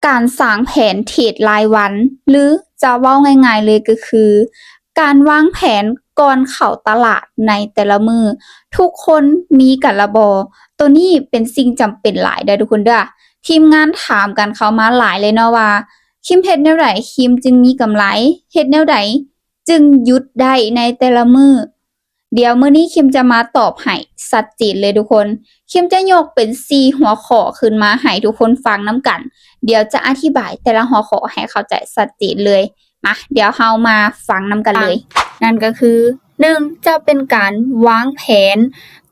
การสร้างแผนเทรดรายวันหรือจะเว้าง่ายๆเลยก็คือการวางแผนก่อนเข้าตลาดในแต่ละมื้อทุกคนมีกันละบ่ตัวนี้เป็นสิ่งจำเป็นหลายเด้อทุกคนเด้อทีมงานถามกันเข้ามาหลายเลยเนาะว่าคิมเฮ็ดแนวใดคิมจึงมีกำไรเฮ็ดแนวใดจึงหยุดได้ในแต่ละมื้อเดี๋ยวมื้อนี้คิมจะมาตอบให้ชัดเจนเลยทุกคนคิมจะยกเป็น4หัวข้อขึ้นมาให้ทุกคนฟังนำกันเดี๋ยวจะอธิบายแต่ละหัวข้อให้เข้าใจชัดเจนเลยมาเดี๋ยวเรามาฟังนำกันเลยนั่นก็คือ1จะเป็นการวางแผน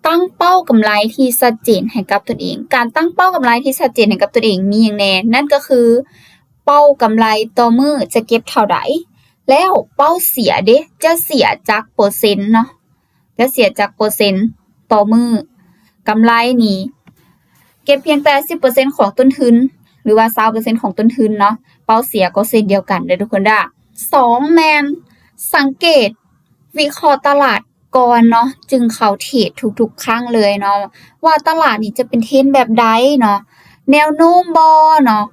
ตั้งเป้ากำไรที่ชัดเจนให้กับตนเองการตั้งเป้ากำไรที่ชัดเจนให้กับตนเองมีหยังแน่นั่นก็คือเป้ากำไรต่อมื้อจะเก็บเท่าใดแล้วเป้าเสียเด้จะเสียจากเปอร์เซ็นต์เนาะจะเสียจากเปอร์เซ็นต์ต่อมื้อกำไรนี่เก็บเพียงแต่ 10% ของต้นทุนหรือว่า 20% ของต้นทุนเนาะเป้าเสียก็เช่นเดียวกันเด้อทุกคนเด้อ2แม่นสังเกตวิเคราะห์ตลาดก่อนเนาะจึงเข้าเทรดทุกๆครั้งเลยเนาะว่าตลาดนี่จะเป็นเทรนแบบใดเนาะแนวโน้มบ่เนาะ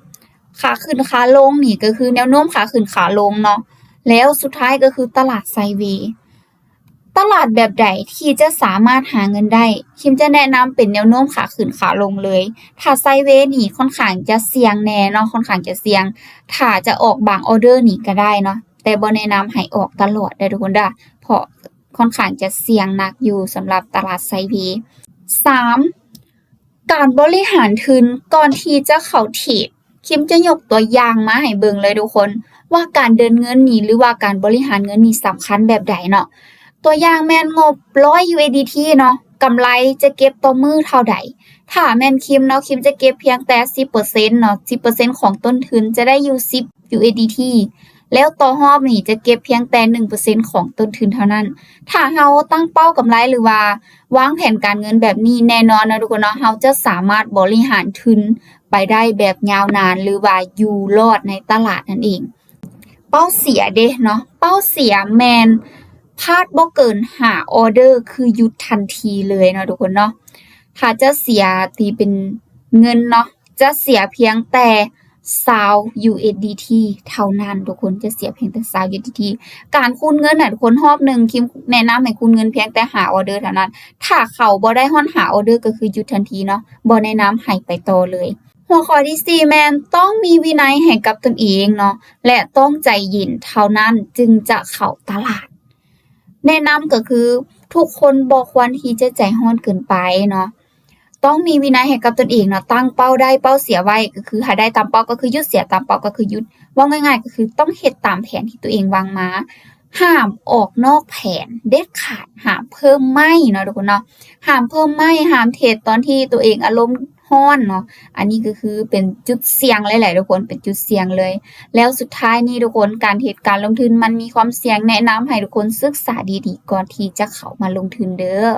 ขาขึ้นขาลงนี่ก็คือแนวโน้มขาขึ้นขาลงเนาะแล้วสุดท้ายก็คือตลาดไซด์เวย์ตลาดแบบใดที่จะสามารถหาเงินได้คิมจะแนะนำเป็นแนวโน้มขาขึ้นขาลงเลยถ้าไซด์เวย์นี่ค่อนข้างจะเสี่ยงแน่เนาะค่อนข้างจะเสี่ยงถ้าจะออกบางออเดอร์นี่ก็ได้เนาะแต่บ่แนะนำให้ออกตลอดเด้อทุกคนเด้อเพราะค่อนข้างจะเสี่ยงหนักอยู่สำหรับตลาดไซด์เวย์3การบริหารทุนก่อนที่จะเข้าเทรดคิมจะยกตัวอย่างมาให้เบิ่งเลยทุกคนว่าการเดินเงินนี่หรือว่าการบริหารเงินนี่สำคัญแบบใดเนาะตัวอย่างแม่นงบ100 USDT เนาะกำไรจะเก็บต่อมื้อเท่าใดถ้าแม่นคิมเนาะคิมจะเก็บเพียงแต่ 10% เนาะ 10% ของต้นทุนจะได้อยู่10 USDT แล้วต่อรอบนี่จะเก็บเพียงแต่ 1% ของต้นทุนเท่านั้นถ้าเราตั้งเป้ากำไรหรือว่าวางแผนการเงินแบบนี้แน่นอนนะทุกคนเนาะเราจะสามารถบริหารทุนไปได้แบบยาวนานหรือว่าอยู่รอดในตลาดนั่นเองเป้าเสียเด้เนาะเป้าเสียแม่นพลาดบ่เกิน5ออเดอร์คือหยุดทันทีเลยเนาะทุกคนเนาะถ้าจะเสียตีเป็นเงินเนาะจะเสียเพียงแต่20 USDT เท่านั้นทุกคนจะเสียเพียงแต่20 USDT การคูณเงินน่ะทุกคนรอบนึงคิมแนะนำให้คูณเงินเพียงแต่5ออเดอร์เท่านั้นถ้าเขาบ่ได้ฮอด5ออเดอร์ก็คือหยุดทันทีเนาะบ่แนะนำให้ไปต่อเลยหัวข้อที่4แม่นต้องมีวินัยให้กับตนเองเนาะและต้องใจเย็นเท่านั้นจึงจะเข้าตลาดแนะนำก็คือทุกคนบ่ควรที่จะใจร้อนเกินไปเนาะต้องมีวินัยให้กับตนเองเนาะตั้งเป้าได้เป้าเสียไว้ก็คือถ้าได้ตามเป้าก็คือหยุดเสียตามเป้าก็คือหยุดว่าง่ายๆก็คือต้องเฮ็ดตามแผนที่ตัวเองวางมาห้ามออกนอกแผนเด็ดขาดห้ามเพิ่มไม่เนาะทุกคนเนาะห้ามเพิ่มไม่ห้ามเทรดตอนที่ตัวเองอารมณ์ร้อนเนาะอันนี้ก็คือเป็นจุดเสี่ยงหลายๆทุกคนเป็นจุดเสี่ยงเลยแล้วสุดท้ายนี่ทุกคนการเทรดการลงทุนมันมีความเสี่ยงแนะนำให้ทุกคนศึกษาดีๆก่อนที่จะเข้ามาลงทุนเด้อ